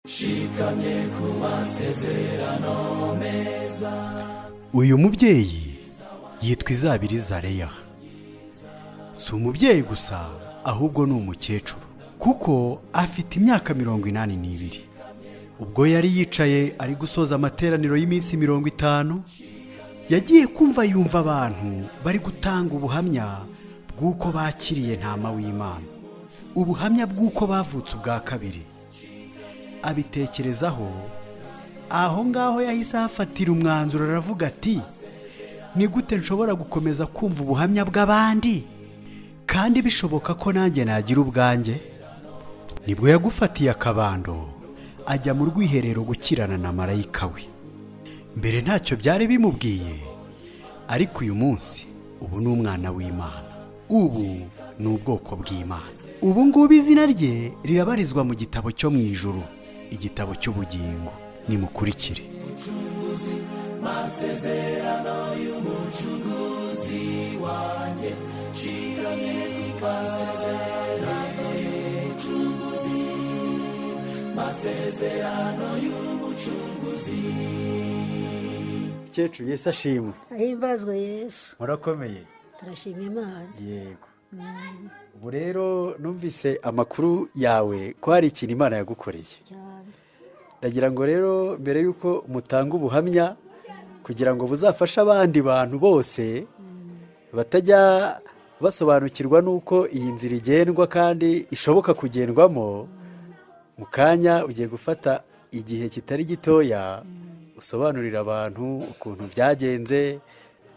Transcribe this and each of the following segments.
shikamye ku masezerano meza. Uyu mubyeyi yitwa Izabiriza Leya. Si umubyeyi gusa ahubwo ni umukecuru kuko afite imyaka 82. Ubwo yari yicaye ari gusoza amateraniro y'iminsi 50, yagiye kumva yumva abantu bari gutanga ubuhamya bw'uko bakiriye ntama w'Imana, ubuhamya bw'uko bavutse ubwa kabiri. Abitekerezaho, aho ngaho yahise afatira umwanzuro, aravuga ati ni gute nshobora gukomeza kumva ubuhamya bw'abandi kandi bishoboka ko nanjye nagira ubwanjye? Nibwo yagufatiye akabando ajya mu rwiherero gukirana na marayika we. Mbere ntacyo byari bimubwiye, ariko uyu munsi ubu ni umwana w'Imana, ubu ni ubwoko bw'Imana. Ubu ngubu izina rye rirabarizwa mu gitabo cyo mu ijuru, igitabo cy'ubugingo. Nimukurikire. Masezerano y'umucunguzi wanjye, shikamye ku masezerano y'umucunguzi, masezerano y'umucunguzi. Cyecu Yesu ashimwe. Ahimbazwe Yesu. Murakomeye? Turashima Imana. Yego. Ubu rero numvise amakuru yawe ko hari ikintu Imana yagukoreye. Cyane. Ndagira ngo rero mbere yuko mutanga ubuhamya kugira ngo buzafashe abandi bantu bose batajya basobanukirwa nuko iyi nzira igendwa kandi ishoboka kugendwamo, mu kanya ugiye gufata igihe kitari gitoya usobanurira abantu ukuntu byagenze.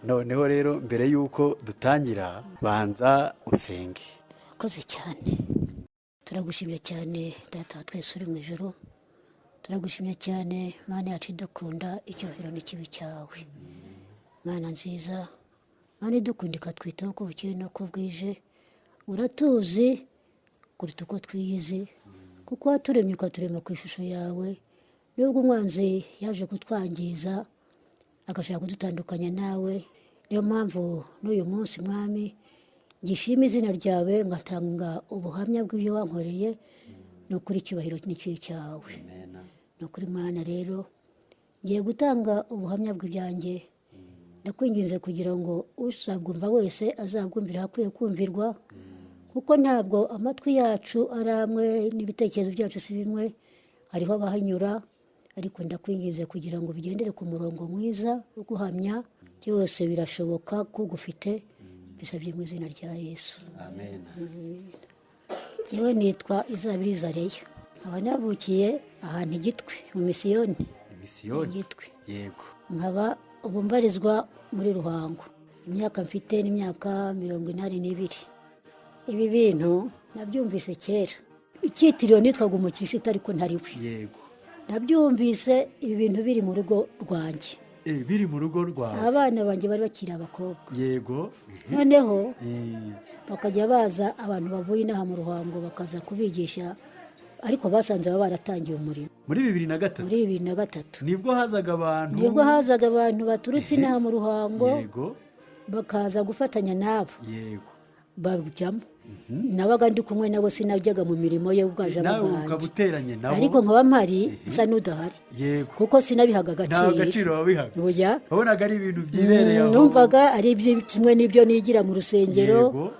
Noneho rero mbere yuko dutangira banza usenge. Urakoze cyane. Turagushimye cyane Data wa twese uri mu ijuru. Turagushimye cyane Mana yacu idukunda, icyubahiro n'ikibi cyawe. Mana nziza, Mana idukunda ikatwitaho uko bukeye n'uko bwije. Uratuzi kuruta uko twiyizi, kuko waturemye ukaturema ku ishusho yawe. Nubwo umwanzi yaje kutwangiza agashaka kudutandukanya nawe, niyo mpamvu n'uyu munsi Mwami ngishima izina ryawe, ngatanga ubuhamya bw'ibyo wankoreye. Ni ukuri icyubahiro n'ikibi cyawe. Ni ukuri Mana rero ngiye gutanga ubuhamya bw'ibyanjye. Ndakwinginze kugira ngo uzabwumva wese azabwumvira akwiye kumvirwa, kuko ntabwo amatwi yacu ari amwe n'ibitekerezo byacu si bimwe. Hariho abahanyura, ariko ndakwinginze kugira ngo bigendere ku murongo mwiza wo guhamya. Byose birashoboka ko gufite, bisabye mu izina rya Yesu. Amen. Yewe nitwa Izabiriza Leya. Nkaba navukiye ahantu Igitwe mu misiyoni. Misiyoni? Igitwe. Yego. Nkaba ubu mbarizwa muri Ruhango. Imyaka mfite n'imyaka 82. Ibi bintu nabyumvise kera. Icyitiriwe nitwaga umukirisitu ariko ntari we. Yego. Nabyumvise ibi bintu biri mu rugo rwanjye. Biri mu rugo rwawe? Abana banjye bari bakiri abakobwa. Yego. Noneho bakajya baza abantu bavuye inaha mu Ruhango bakaza kubigisha, ariko basanze baba baratangiye umurimo. Muri 2003? Muri 2003. Nibwo hazaga abantu? Nibwo hazaga abantu baturutse inaha mu Ruhango. Yego. Bakaza gufatanya nabo. Yego. Babujyamo. Nabaga ndi kumwe nabo, sinajyaga mu mirimo ye ubwaje abaganje. Nawe ukabuteranye nabo? Ariko nkaba mpari nsa n'udahari. Yego. Kuko sinabihaga agaciro. Nta gaciro wabihaga? Oya. Wabonaga ari ibintu byibereye aho? Numvaga ari kimwe n'ibyo nigira mu rusengero. Yego.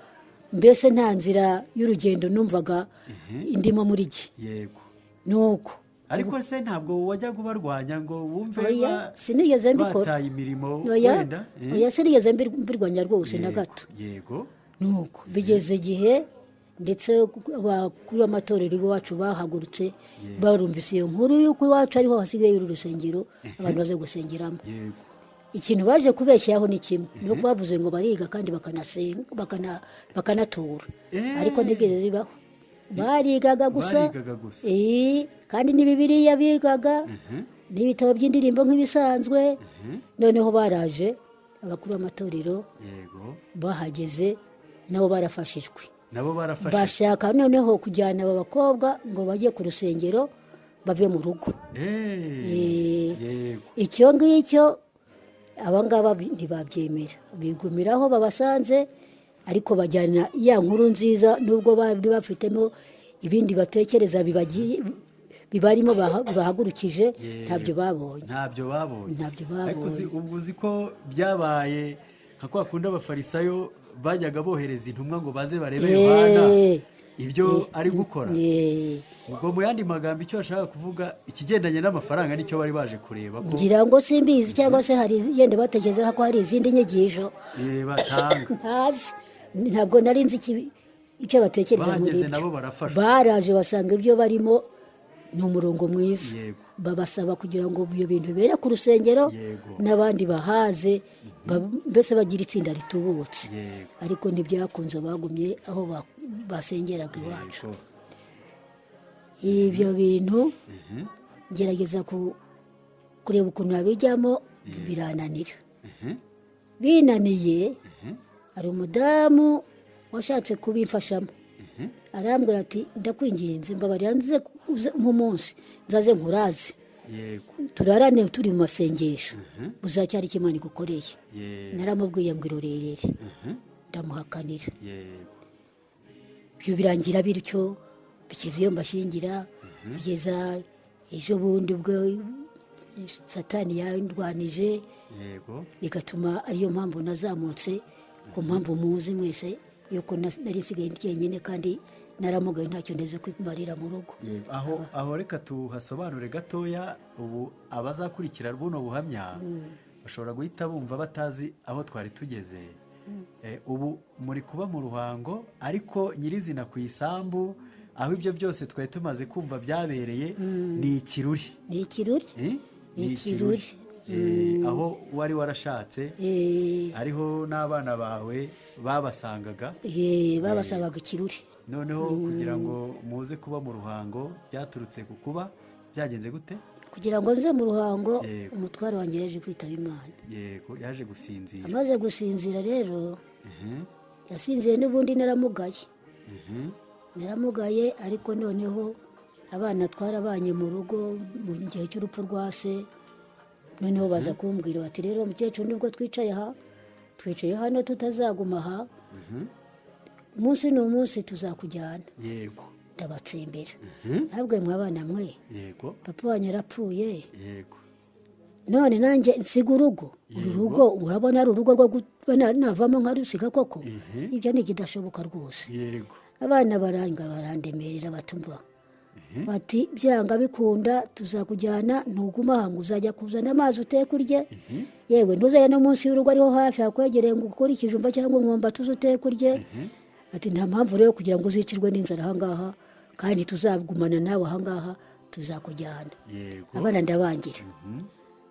Mbese nta nzira y'urugendo numvaga indimo muri gi. Yego. Nuko. Ariko se ntabwo wajya kubarwanya ngo wumve sinigeze mbikora. Bataye imirimo wenda? Oya, sinigeze mbirwanya rwose na gato. Yego. Nuko bigeze igihe ndetse abakuru b'amatorero iwacu bahagurutse barumvise iyo nkuru y'uko iwacu ariho hasigaye uru rusengero abantu baze gusengeramo. Yego. Ikintu baje kubeshyaho ni kimwe, no bavuze ngo bariga kandi bakanasenga bakanatura. Ariko ntibyigeze bibaho. Barigaga gusa. Kandi ni Bibiliya bigaga, n'ibitabo by'indirimbo nk'ibisanzwe. Noneho baraje abakuru b'amatorero bahageze, nabo barafashijwe. Nabo barafashijwe. Bashaka noneho kujyana aba bakobwa ngo bajye ku rusengero bave mu rugo. Yego. Icyo ngicyo abangaba ntibabyemera, bigumiraho babasanze, ariko bajyana ya nkuru nziza nubwo bari bafitemo ibindi batekereza bibarimo bahagurukije ntabyo babonye ntabyo babonye Ntabyo ariko babonye. ubwo uzi ko byabaye nka kwa kundi abafarisayo bajyaga bohereza intumwa ngo baze barebe Yohana ibyo ari gukora. Ubwo mu yandi magambo icyo bashaka kuvuga ikigendanye n'amafaranga nicyo bari baje kureba ko ngira ngo simbizi cyangwa se hari yenda batekereza ko hari izindi nyigisho batanga. ntazi ntabwo nari nzi icyo batekereza muri Bahageze ibyo nabo barafashwa. baraje basanga ibyo barimo ni umurongo mwiza Yego. babasaba kugira ngo ibyo bintu bibere ku rusengero Yego. n'abandi bahaze mbese bagira itsinda ritubutse Yego. ariko ntibyakunze bagumye aho basengeraga iwacu Yego. ibyo bintu ngerageza kureba ukuntu babijyamo birananira binaniye hari umudamu washatse kubimfashamo arambwira ati ndakwinginze mbabarira nze nk'umunsi nzaze nkuraze Yego. turarane turi mu masengesho buzacyari icyo Imana igukoreye Yego. naramubwiye ngo irorerere ndamuhakanira Yego. ibyo birangira bityo bigeze iyo mbashingira bigeza ejo bundi ubwo satani yandwanije Yego. bigatuma ariyo mpamvu nazamutse ku mpamvu muzi mwese yuko nari nsigaye njyenyine kandi naramugaye ntacyo ndeze kwimarira mu rugo. aho reka tuhasobanure gatoya. ubu abazakurikira buno buhamya bashobora guhita bumva batazi aho twari tugeze. Ubu muri kuba mu ruhango ariko nyirizina ku isambu aho ibyo byose twari tumaze kumva byabereye ni ikiruri. Ni ikiruri? Ni ikiruri. Aho wari warashatse ariho n'abana bawe babasangaga. Babasangaga ikiruri. Noneho kugira ngo muze kuba mu ruhango byaturutse ku kuba byagenze gute? Kugira ngo nze mu ruhango umutwaro wanjye yaje kwitaba Imana. Yego, yaje gusinzira. Amaze gusinzira rero yasinziye n'ubundi naramugaye. Naramugaye ariko noneho abana twarabanye mu rugo mu gihe cy'urupfu rwa se. Noneho baza kumbwira bati rero mukecuru nibwo twicaye hano tutazaguma aha. Umunsi ni umunsi tuzakujyana. Yego. Ndabatsimbira. Ntabwo mwabana mwe. Yego. Papa wanyu yarapfuye. Yego. None nanjye nsiga urugo. Uru rugo urabona ari urugo rwo navamo nkarusiga koko. Ibyo ni ikidashoboka rwose. Yego. Abana barandemerera batumva. Bati byanga bikunda tuzakujyana ntuguma aha ngo uzajya kuzana amazi uteke urye. Yewe ntuzajya no munsi y'urugo ariho hafi hakwegereye ngo ukore ikijumba cyangwa umwumba tuze uteke urye. Ati nta mpamvu rero kugira ngo uzicirwe n'inzara ahangaha kandi tuzagumana nawe ahangaha tuzakujyana. Abana ndabangira.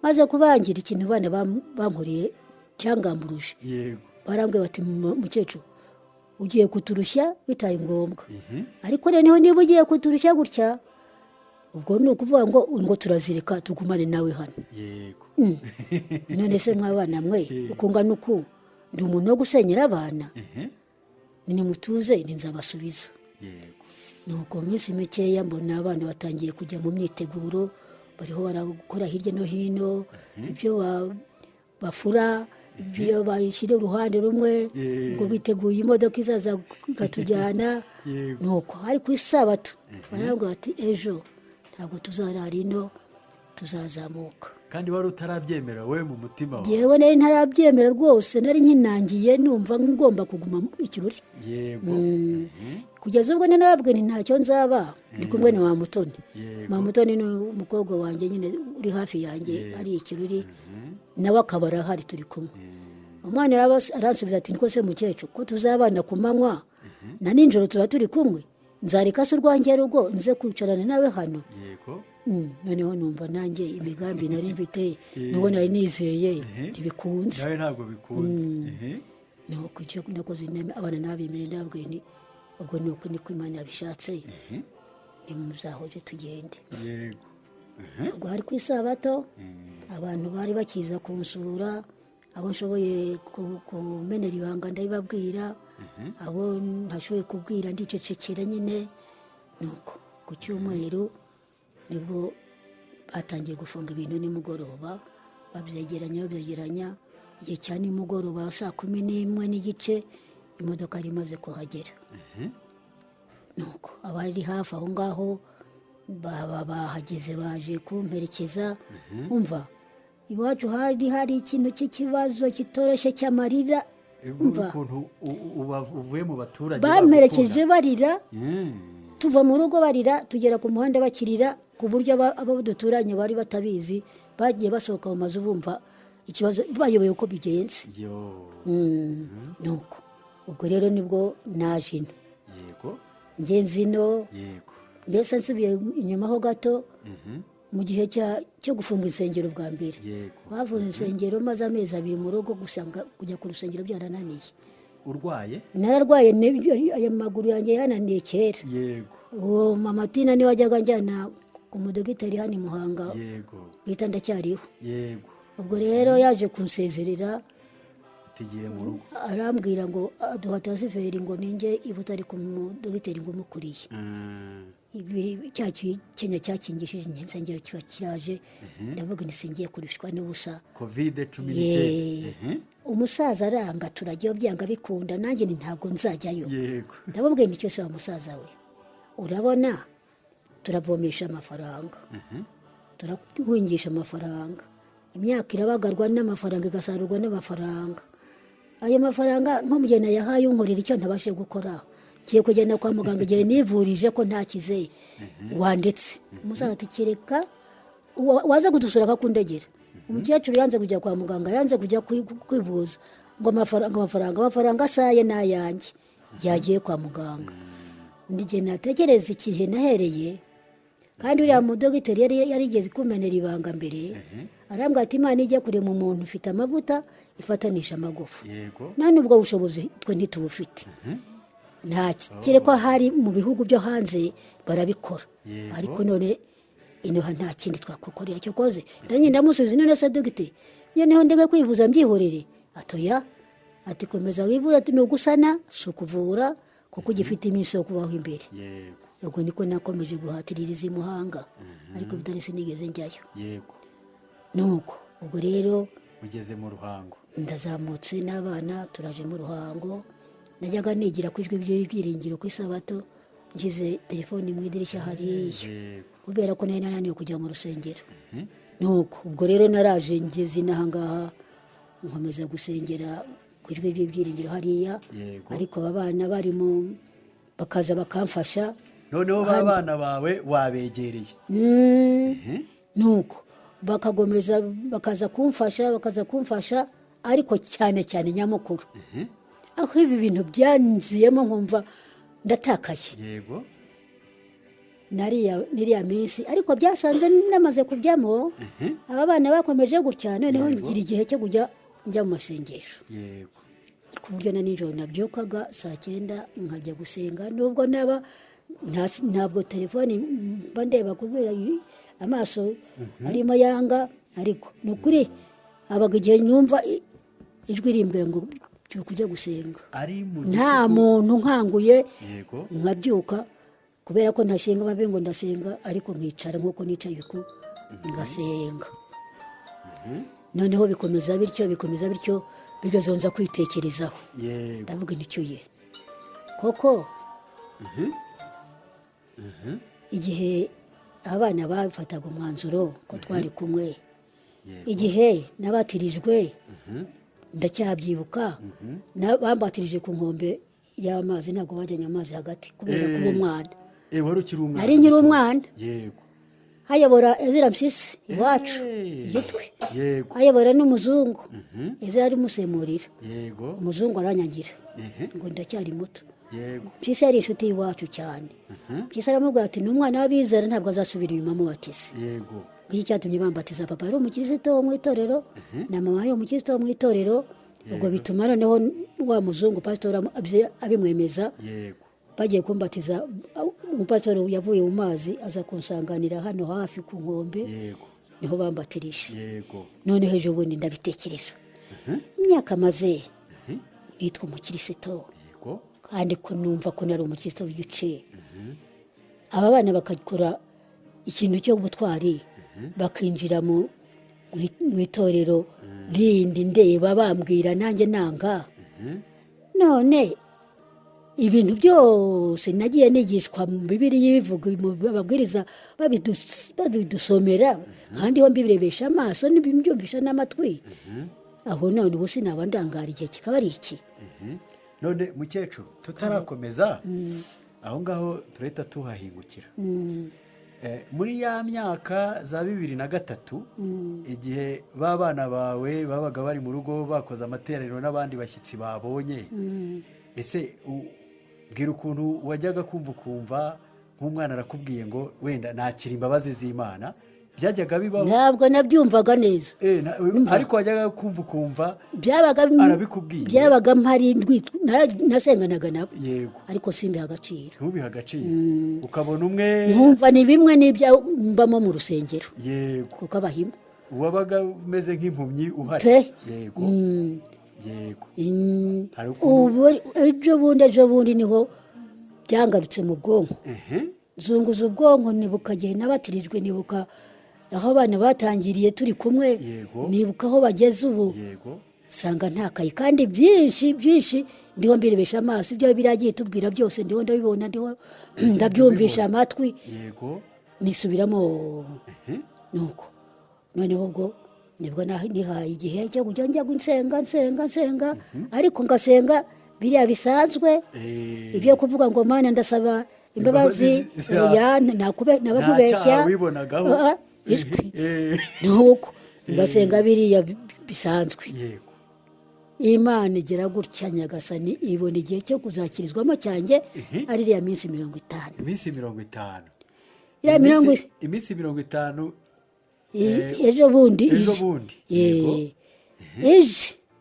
Maze kubangira ikintu abana bankuriye cyangamburuje. Barambwe bati mukecuru ugiye kuturushya bitaye ngombwa. Ariko noneho niba ugiye kuturushya gutya ubwo ni ukuvuga ngo turazirika tugumane nawe hano. Yego. None se mwabana mwe ukunga nuku ndi umuntu wo gusenyera abana. Ni mutuze ninzabasubiza. Yego. Nuko minsi mikeya mbona abana batangiye kujya mu myiteguro bariho barakora hirya no hino ibyo bafura ibyo bayishyire uruhande rumwe ngo biteguye imodoka izaza gatujyana. Nuko ari ku isabato barambwira bati ejo ntabwo tuzarara ino tuzazamuka. Kandi wari utarabyemera we mu mutima wawe? Yewe nari ntarabyemera rwose nari nkinangiye numva ngomba kuguma ikiruri. Yego. Kugeza ubwo nababwe ni ntacyo nzaba ndi kumwe na Mutoni. Mutoni ni umukobwa wanjye nyine uri hafi yanjye ari ikiruri nawe akabara hari turi kumwe. Umwana aransubiza ati niko se mukecuru ko tuzabana ku manywa na nijoro tuba turi kumwe nzareka se urwanjye rugo nze kwicarana nawe hano. Yego. Noneho numva nanjye imigambi nari mfite nubwo nari nizeye ntibikunze. Nawe ntabwo bikunze. Nuko icyo nakoze abana nabimire ndabwira ni ubwo nuko niko Imana yabishatse nimuzahoje tugende. Yego. Ubwo hari ku isabato abantu bari bakiza kunsura abo nshoboye kumenera ibanga ndabibabwira abo ntashoboye kubwira ndicecekera nyine. Nuko ku cyumweru nibwo batangiye gufunga ibintu nimugoroba babyegeranya igihe cya nimugoroba saa 11:15 imodoka yari imaze kuhagera. Nuko abari hafi aho ngaho baba bahageze baje kumperekeza umva iwacu hari ikintu cy'ikibazo kitoroshye cy'amarira umva uvuye mu baturage bamperekeje barira tuva mu rugo barira tugera ku muhanda bakirira ku buryo abo duturanye bari batabizi bagiye basohoka mu mazu bumva ikibazo bayoboye uko bigenze nuko ubwo rero nibwo naje ino yego ngenzi ino yego mbese nsubiye inyuma ho gato mu gihe cyo gufunga insengero bwa mbere bafunze insengero maze amezi 2 mu rugo gusanga kujya ku rusengero byarananiye urwaye nararwaye aya maguru yanjye yananiye kera yego uwo mama Tina niwe wajyaga njyana ku mudogiteri hano i Muhanga yego bita ndacyariho yego ubwo rero yaje kunsezerera tigire mu rugo arambwira ngo aduha transferi ngo ninjye ibutari ku mudogiteri ngo mukuriye Kenya cyakingishije insengero kiba kiraje ndavuga nisingiye kurishwa n'ubusa COVID-19 umusaza aranga turagiye byanga bikunda nanjye ntabwo nzajyayo yego ndababwiye nicyo se umusaza we urabona turavomesha amafaranga turahungisha amafaranga imyaka irabagarwa n'amafaranga igasarurwa n'amafaranga ayo mafaranga nko mugena yahaye unkorera icyo ntabashe gukora kiye kugenda kwa muganga igihe nivurije ko ntakize wandetse umusaza ati kireka waza kudusura akakundegera umukecuru yanze kujya kwa muganga yanze kujya kwivuza ngo amafaranga asaye n'ayanjye yagiye kwa muganga nige natekereza ikihe nahereye kandi uriya mudogiteri yarigeze kumenera ibanga mbere arambwira ati Imana ijya kure mu muntu ufite amavuta ifatanisha amagufa none ubwo bushobozi twe ntitubufite nta kire ko hari mu bihugu byo hanze barabikora ariko none ino nta kindi twakokorera cyo koze ndanye ndamusubiza none se dogiteri noneho ndege kwivuza mbyihorere atoya ati komeza wivuza no gusana sukuvura kuko gifite iminsi yo kubaho imbere ubwo niko nakomeje guhatiririza i Muhanga ariko bitari sinigeze njyayo yego nuko ubwo rero ugeze mu Ruhango ndazamutse n'abana turaje mu Ruhango najyaga nigira kwijwe by'ibyiringiro ku isabato ngize telefone mu idirishya hariya kubera ko nari nananiwe kujya mu rusengero nuko ubwo rero naraje ngeze inahangaha nkomeza gusengera kwijwe by'ibyiringiro hariya ariko abana barimo bakaza bakamfasha noneho babana bawe wabegereye nuko bakagomeza bakaza kumfasha ariko cyane nyamukuru aho ibi bintu byanziyemo nkumva ndatakaye yego niriya minsi ariko byasanze namaze kubyamo aba bana bakomeje gutya noneho ngira igihe cyo kujya njya mu masengesho yego ku buryo na nijoro nabyukaga 9:00 nkajya gusenga nubwo ntabwo telefone mba ndeba kubera amaso arimo yanga ariko nukuri abaga igihe numva ijwi rimbwira ngo kujya gusenga nta muntu nkanguye nkabyuka kubera ko ntashinga babe ngo ndasenga ariko nkicara nk'uko nicaye uko ngasenga noneho bikomeza bityo bigazonza kwitekerezaho ndavuga nticyuye koko igihe abana bafataga umwanzuro ko twari kumwe igihe nabatirijwe ndacyabyibuka bambatirije ku nkombe y'amazi ntabwo bajyanye amazi hagati kubera kuba umwana nari nkiri umwana yego hayobora Ezra Mpyisi iwacu igitwe hayobora n'umuzungu Ezra ari musemurira umuzungu aranyangira ngo ndacyari muto Mpyisi yari inshuti y'iwacu cyane Mpyisi aramubwira ati n'umwana w'abizera ntabwo azasubira inyuma mu batisi iki cyatumye bambatiza papa ari umukristo wo mu itorero na mama ari umukristo wo mu itorero ubwo bituma noneho wa muzungu pastor abimwemeza bagiye kumbatiza umupastor yavuye mu mazi aza kunsanganira hano hafi ku nkombe niho bambatirije noneho ejo bundi ndabitekereza imyaka maze nitwa umukristo kandi ko numva ko nari umukristo w'igice aba bana bakakora ikintu cyo gutwari bakinjira mu itorero rindi ndeba bambwira nanjye nanga none ibintu byose nagiye nigishwa mu bibiriya bivuga mu babwiriza babidusomera kandi ho mbibirebesha amaso n'ibyumvisha n'amatwi aho none ubu sinaba ndangara igihe kikaba ari iki. none mukecuru tutarakomeza aho ngaho turahita tuhahingukira. Muri ya myaka za 2003 igihe b'abana bawe babaga bari mu rugo bakoze amateraniro n'abandi bashyitsi babonye, ese bwira ukuntu wajyaga kumva nk'umwana arakubwiye ngo wenda nakira imbabazi z'Imana, byajyaga bibaho? Ntabwo nabyumvaga neza, ariko wajyaga kumva byabaga arabikubwiye, byabaga mpari nasenganaga nabo, yego, ariko simbiha agaciro. ntubiha agaciro, ukabona umwe nkumva ni bimwe n'ibya mbamo mu rusengero, yego, kuko abahimu wabaga umeze nk'impumyi uhari, yego, yego. ubu ejo bundi niho byangarutse mu bwonko, zunguza ubwonko, nibuka gihe nabatirijwe, nibuka aho abana batangiriye turi kumwe, nibuka aho bageze ubu, sanga nta kayi kandi byinshi ndiho mbirebesha amaso, ibyo biragiye tubwira byose ndiho ndabibona, ndiho ndabyumvisha amatwi, nisubiramo nuko noneho ubwo nibwo nihaye igihe cyo kujya njya nsenga, ariko ngasenga biriya bisanzwe, ibyo kuvuga ngo Mana ndasaba imbabazi nabakubeshya nuko ngasenga biriya bisanzwe. Imana igira gutya Nyagasani ibona igihe cyo kuzakirizwamo cyanjye ari iriya minsi 50. Iminsi 50. Iminsi 50. Ejo bundi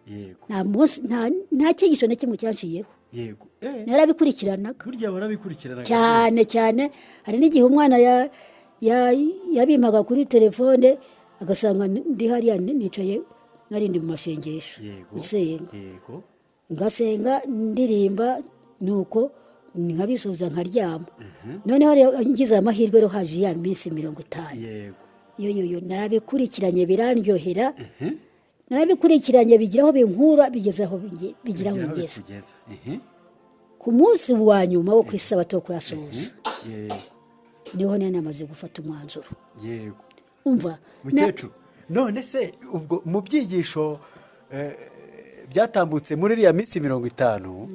yego, nta cyigisho na kimwe cyanciyeho, yego, narabikurikiranaga, burya barabikurikiranaga cyane. Hari n'igihe umwana yabimpaga kuri telefone agasanga ndi hariya nicaye narindi mu mashengesho, nsenga, ngasenga ndirimba, nuko nkabisoza nkaryama. Noneho ngize amahirwe rero haje ya minsi 50, yego, yo narabikurikiranye birandyohera, narabikurikiranye bigiraho binkura, bigezaho bigiraho bigeza. Ku munsi wa nyuma wo kwisabato kuyasoza, niho namaze gufata umwanzuro, yego. Umva mukecuru, none se ubwo mu byigisho byatambutse muri iriya minsi 50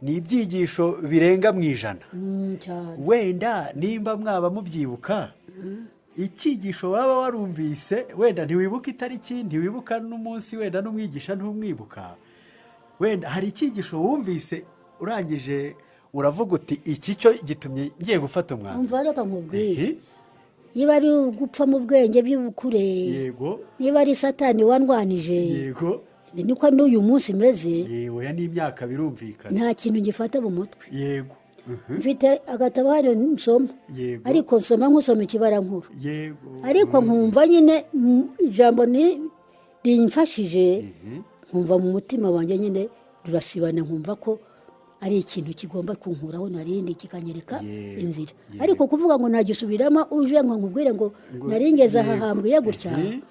ni ibyigisho birenga mu 100, wenda nimba mwaba mubyibuka icyigisho waba warumvise, wenda ntiwibuka itariki, ntiwibuka n'umunsi, wenda n'umwigisha ntumwibuka, wenda hari icyigisho wumvise urangije uravuga uti iki cyo gitumye ngiye gufata umwanzuro? Umva reka nkubwire, niba ari gupfa mu bwenge by'ubukure, yego, niba ari Satani wandwanije, yego, niko n'uyu munsi meze, yewe ya n'imyaka birumvikana, nta kintu ngifata mu mutwe, yego. Mfite agatabo hano nsoma, ariko nsoma nk'usoma ikibarankuru, ariko nkumva nyine ijambo rimfashije, nkumva mu mutima wanjye nyine rurasibana, nkumva ko ari ikintu kigomba kunkuraho narindi kikanyereka inzira, ariko kuvuga ngo nagisubiramo uje ngo nkubwire ngo naringeze aha hambwiye gutya, ni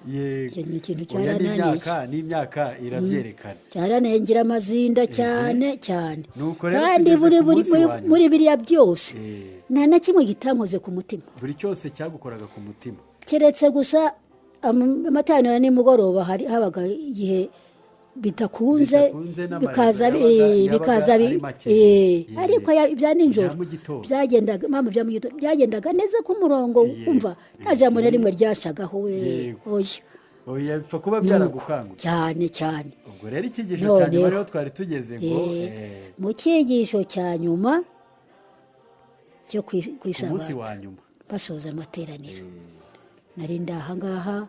ikintu cyarananiye, n'imyaka irabyerekana, cyaranengira amazinda cyane, kandi muri biriya byose nta na kimwe gitankoze ku mutima, buri cyose cyagukoraga ku mutima, keretse gusa amateraniro ya nimugoroba habaga igihe bitakunze bikaza ariko ibya nijoro byagendaga neza ku murongo, umva nta jambo na rimwe ryacagaho, oya bipfa kuba byaragukangutse cyane. Ubwo rero icyigisho cya nyuma rero twari tugeze ngo mu cyigisho cya nyuma cyo kwisabato basoza amateraniro, nari ndahangaha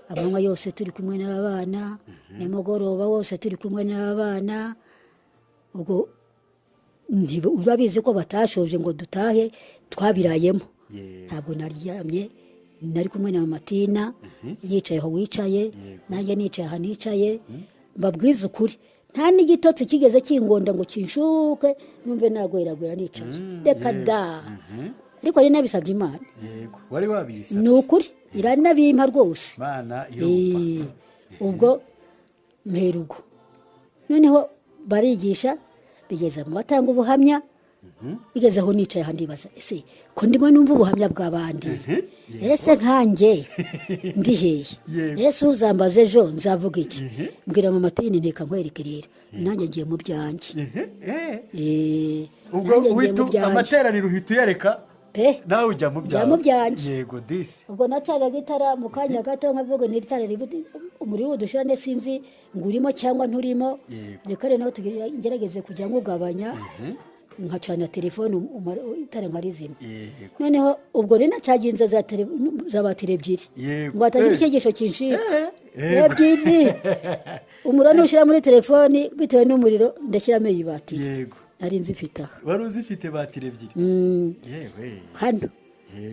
amanywa yose turi kumwe n'abana, nimugoroba wose turi kumwe n'abana, ubwo urabizi ko batashoje ngo dutahe, twabirayemo, ntabwo naryamye, nari kumwe na Matina, yicaye aho wicaye, nanjye nicaye aha nicaye, mbabwiza ukuri nta n'igitotsi kigeze kingonda ngo kinshuke numve nagweragwera nicaye, reka da, ariko ari nabisabye Imana, yego, wari wabisabye, ni ukuri iranabimpa rwose, Imana irumva. ubwo mperugo noneho barigisha bigeza mu batanga ubuhamya, bigeze aho nicaye aha ndibaza ese ko ndimo numva ubuhamya bw'abandi ese nkanjye ndi hehe ese uzambaza ejo nzavuga iki mbwira mama ati nteka nkwereke rero nanjye ngiye mu byanjye ubwo uhita amateraniro uhita uyareka nawe ujya mu byanjye yego disi ubwo nacaraga itara mu kanya gato nkavuga ni itara umuriro udushira nde sinzi ngo urimo cyangwa nturimo reka rero nawe tugerageze kujya nkugabanya nkacana telefone itara nkarizima noneho ubwo rero nacaginze za batiri ebyiri ngo hatagira icyegesho kinshika ebyiri umuriro nushyira muri telefone bitewe n'umuriro ndashyiramo iyi batiri yego nari nzifite aha wari uzifite batiri ebyiri yewe hano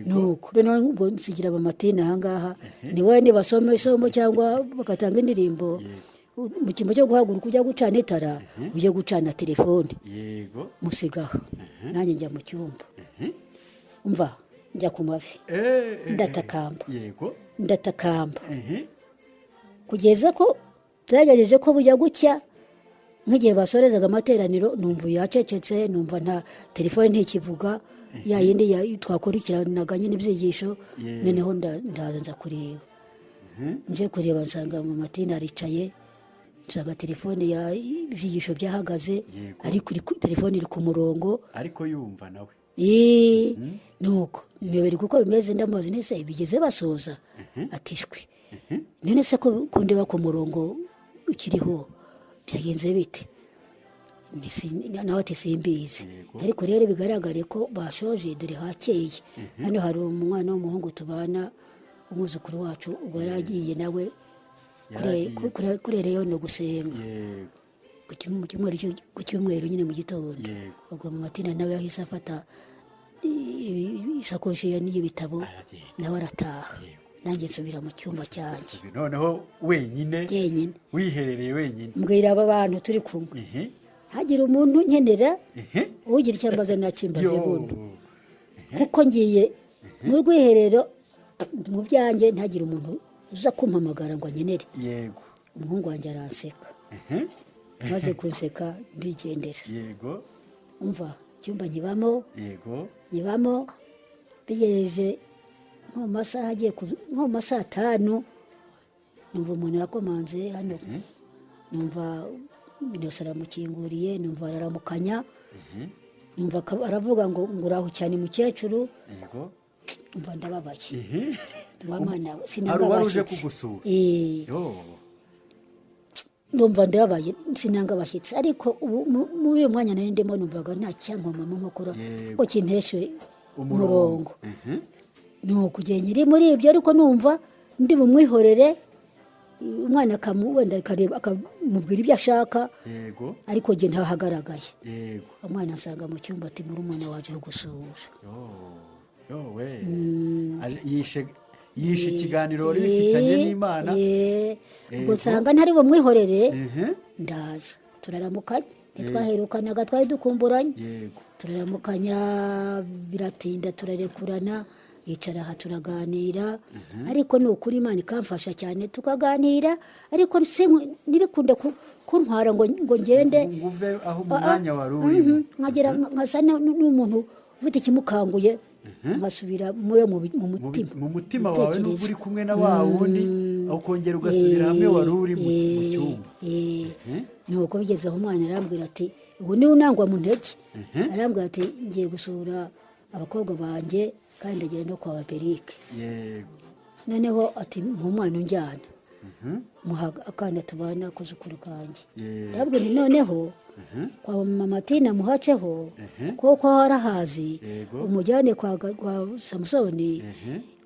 nuko bino ngo nsigira abamatini ahangaha ni wowe nibasoma isomo cyangwa bagatanga indirimbo mu cyimbo cyo guhaguruka ujya gucana itara ujye gucana telefone yego musigaho nanjye njya mu cyumba umva njya ku mavi ndatakamba yego ndatakamba kugeza ko byagerageje ko bujya gucya nk'igihe basorezaga amateraniro numva yacecetse numva nta telefone ntikivuga ya yindi twakurikiranaga nyine ibyigisho noneho ndaza nza kureba nje kureba nsanga mu matini aricaye nsanga telefone ya ibyigisho byahagaze ariko telefone iri ku murongo ariko yumva nawe nuko niyobere kuko bimeze ndamubaza nese bigeze basoza atishwe none se ko ndeba ku murongo ukiriho byagenze bite nawe ati simbizi ariko rero bigaragare ko bashoje dore hakeye hano hari umwana w'umuhungu tubana umwuzukuru wacu ubwo yaragiye nawe kurereyo no gusenga ku cyumweru nyine mu gitondo ubwo mu matina nawe yahise afata isakoshi ye n'ibitabo nawe arataha nanjye nsubira mu cyumba cyanjye noneho wenyine wiherereye wenyine mbwira aba bantu turi kumwe hagira umuntu nkenera ugira icyo ambaza nakimbaze buno kuko ngiye mu rwiherero mu byanjye ntagire umuntu uza kumpamagara ngo ankenere yego umuhungu wanjye aranseka maze kunseka ndigendera yego umva icyumba nkibamo yego nyibamo bigejeje nko mu masaha agiye nko mu masaha 5 numva umuntu yakomanze hano numva Minos aramukinguriye numva araramukanya numva aravuga ngo nguraho cyane mukecuru yego numva ndababaye wamana sinangabashije kugusura numva ndababaye sinanga bashyitsi ariko muri uyu mwanya nari ndimo numvaga nta cyankoma mu nkokora ko kinteshwe umurongo nuko ugenda iri muri ibyo ariko numva ndi bumwihorere umwana wenda akamubwira ibyo ashaka yego ariko nge ntahagaragaye yego umwana asanga mu cyumba ati muri umwana waje gusura yishe ikiganiro wari bifitanye n'Imana ubwo nsanga ntari bumwihorere ndaza turaramukanya ntitwaherukanaga twari dukumburanye turaramukanya biratinda turarekurana yicara aha turaganira ariko ni ukuri Imana ikamfasha cyane tukaganira ariko ntibikunde kuntwara ngo ngende nguve aho umwanya wari urimo nkagera nkasa n'umuntu ufite ikimukanguye nkasubira mu mutima wawe n'ubu uri kumwe na wa wundi aho kongera ugasubira hamwe wari uri mu cyumba nuko bigeze aho umwana arambwira ati ubu niwe unangwa mu ntege arambwira ati ngiye gusura abakobwa banjye kandi ndagera no kwa Berike yego noneho ati umwana unjyana muha akana tubana kuzukuru kanjye yabwo noneho kwa mama Tina muhaceho kuko harahazi umujyane kwa Samusoni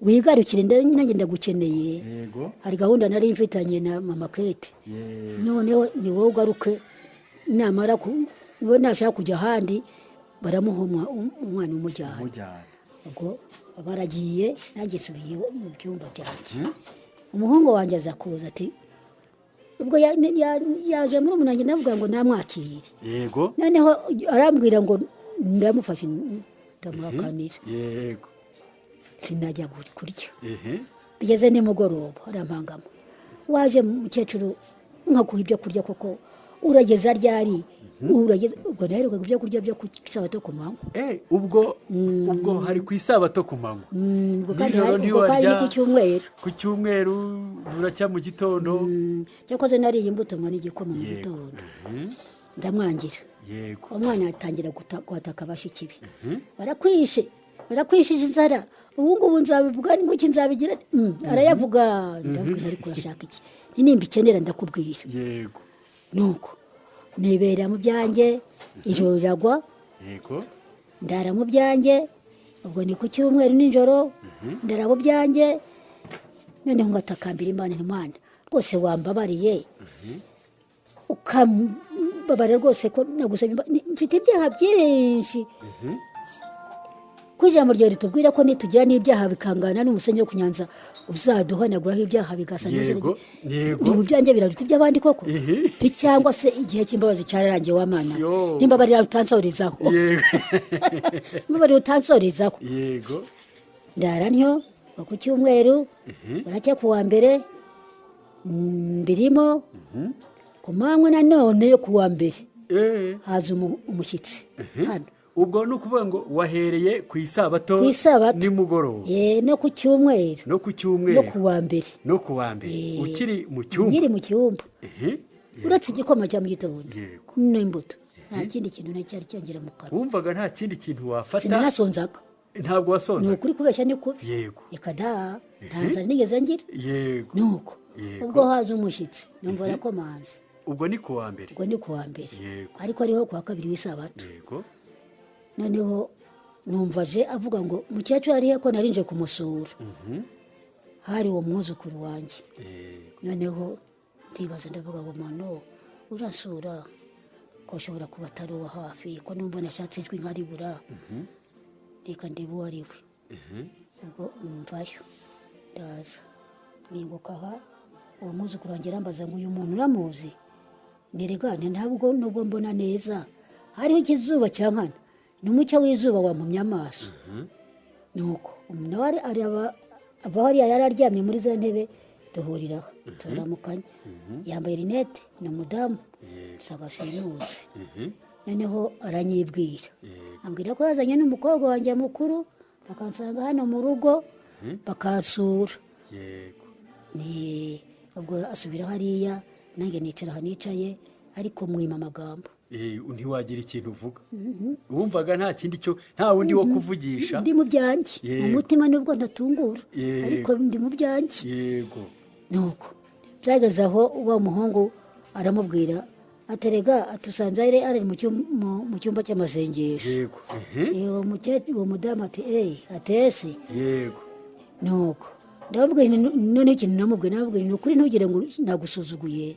wigarukire nanjye ndagukeneye hari gahunda nari mfitanye na mama Kate noneho ni wowe ugaruke namara niwe nashaka kujya ahandi baramuha umwana umujyana ubwo baragiye nanjye subiye mu byumba byanjye umuhungu wanjye aza kuza ati ubwo yaje muri umunange navuga ngo namwakire yego noneho arambwira ngo ndamufashe ndamuhakanira yego sinajya kurya bigeze nimugoroba arampangama waje mukecuru nkaguha ibyo kurya koko urageza ryari urageze ubwo naheruka ibyo kurya byo ku isabato ku manywa ubwo hari ku isabato ku manywa ubwo kandi nijoro ubwo kandi ni ntiwarya ku cyumweru ku cyumweru buracya mu gitondo cyakoze nariye imbuto ngo n'igikoma mu gitondo ndamwangira yego umwana atangira kwataka bashiki be barakwishije inzara ubu ngubu nzabivuga ngo iki nzabigira arayavuga ndavuga ariko urashaka iki nimba ikenera ndakubwira yego nuko nibera mu byanjye ijoro riragwa yego ndara mu byanjye ubwo ni ku cyumweru nijoro ndara mu byanjye noneho ngatakambira Imana Imana rwose wambabariye ukambabarira rwose ko nagusabye mfite ibyaha byinshi ko ijambo ryawe ritubwira ko nitugira n'ibyaha bikangana n'umusenyi wo ku nyanza uzaduhanaguraho ibyaha bigasa neza ni mu byanjye biraruta iby'abandi koko cyangwa se igihe cy'imbabazi cyararangiye w'Imana n'imbabarira utansorezaho imbabarira utansorezaho yego ndara ntyo ku cyumweru baracya ku wa mbere mbirimo ku manywa nanone yo ku wa mbere haza umushyitsi hano ubwo ni ukuvuga ngo wahereye ku isabato nimugoroba no ku cyumweru no ku cyumweru no ku wa mbere ukiri mu cyumba nkiri mu cyumba uretse igikoma cya mu gitondo n'imbuto nta kindi kintu cyari cyangera mu kanwa wumvaga nta kindi kintu wafata sinanasonzaga ntabwo wasonzaga ni ukuri kubeshya ni kubi yego reka da nta nzara nigeze ngira yego nuko ubwo haza umushyitsi numva arakomanze ubwo ni ku wa mbere ariko ariho ku wa kabiri w'isabato yego noneho numva aje avuga ngo mukecuru arihe ko narinje kumusura hari uwo mwuzukuru wanjye noneho ndibaza ndavuga ngo mano urasura ko ushobora kuba atari uwa hafi ko numva nashatse ijwi nkaribura reka ndebe uwo ari we ubwo mvayo ndaza ninguka aha uwo mwuzukuru wanjye arambaza ngo uyu muntu uramuzi ntiregane ntabwo nubwo mbona neza hariho ikizuba cya nkana n'umucyo w'izuba wampumye amaso nuko nawe ava hariya yari aryamye muri za ntebe duhuriraho turamukanya yambaye rinete ni umudamu sagasiruzi noneho aranyibwira ambwira ko yazanye n'umukobwa wanjye mukuru bakansanga hano mu rugo bakansura ubwo asubira hariya nanjye nicara aha nicaye ariko mwima amagambo ntiwagira ikintu uvuga wumvaga nta kindi cyo nta wundi wo kuvugisha ndi mu byanjye mu mutima nubwo ntatungura ariko ndi mu byanjye yego nuko byageze aho uwo muhungu aramubwira aterega atusanze ari mu cyumba cy'amasengesho yego uwo mudamu ati atese yego nuko ndababwira none ikintu namubwira ni ukuri ntugire ngo nagusuzuguye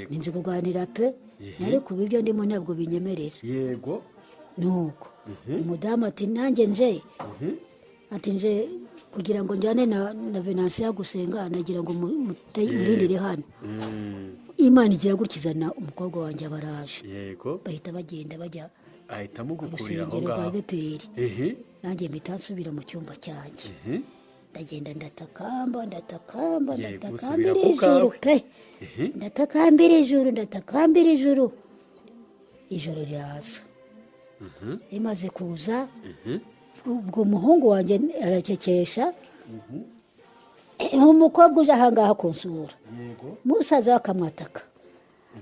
ninzi kuganira pe ariko ibyo ndimo ntabwo binyemerera yego nuko umudamu ati nanjye nje kugira ngo njyane na Venansiya gusenga nagira ngo murindire hano Imana igira gukizana umukobwa wanjye abaraje bahita bagenda bajya ahita amugukurira aho ngaho nanjye mpita nsubira mu cyumba cyanjye ndagenda ndatakambira ijuru ijoro riraza rimaze kuza ubwo umuhungu wanjye arakekesha umukobwa uje ahangaha kunsura musaza akamwataka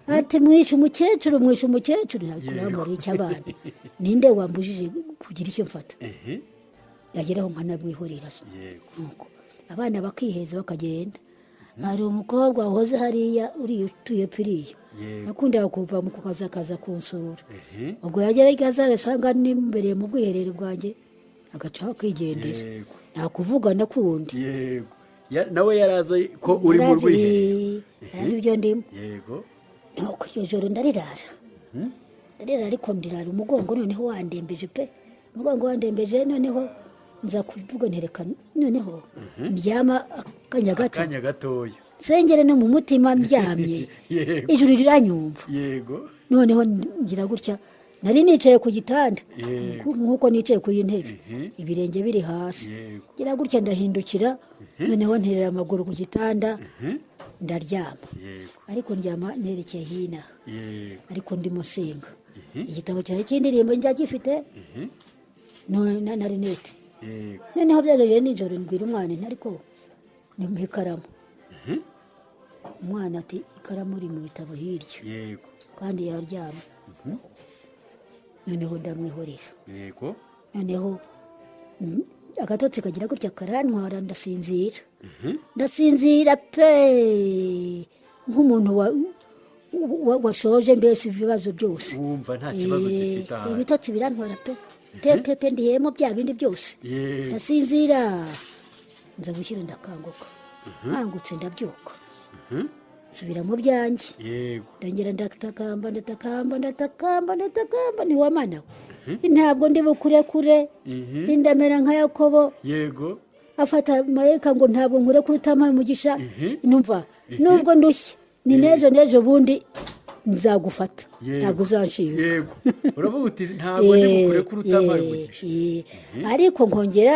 ati mwishe umukecuru ntakurambara icyo abana ninde wambujije kugira icyo mfata yageraho nkanabwihorera nuko abana bakiheza bakagenda hari umukobwa wahoze hariya utuye pfiriya yakundaga kuva mu kazi akaza kunsura ubwo yageraga azasanga nimbereye mu bwiherero bwanjye agacaho akigendera nta kuvugana kundi nawe yarazi ko uri mu rwiherero yarazi ibyo ndimo nuko iryo joro ndarirara ariko ndirara umugongo noneho wandembeje pe umugongo wandembeje noneho nza kuvuga ntereka noneho ndyama akanya gatoya sengere no mu mutima ndyamye ijuru riranyumva noneho ngira gutya nari nicaye ku gitanda nk'uko nicaye ku y'intebe ibirenge biri hasi ngira gutya ndahindukira noneho nterera amaguru ku gitanda ndaryama ariko ndyama nerekeye hino ariko ndimo senga igitabo cyawe cy'indirimbo njya gifite na rinete. yego noneho byageze nijoro mbwira umwana nti ariko nimuhe ikaramu. umwana ati ikaramu iri mu bitabo hirya yego kandi yaryamye. noneho ndamwihorera. yego noneho agatotsi kagira gutya karantwara ndasinzira pe nk'umuntu washoje mbese ibibazo byose. wumva nta kibazo gifite aha ibitotsi birantwara pe ndihemo bya bindi byose. yego ndasinzira nza gushyira ndakanguka. nkangutse ndabyuka nsubira mu byanjye. yego ndongera ndatakamba ni wa mana we. ntabwo ndi bukurekure ndamera nka Yakobo yego afata marayika ngo ntabwo nkurekure utampaye umugisha. numva nubwo ndushye ni n'ejo bundi nzagufata ntabwo uzanshinga. yego uravuga uti ntabwo ndi bukurekure utampaye umugisha. ariko nkongera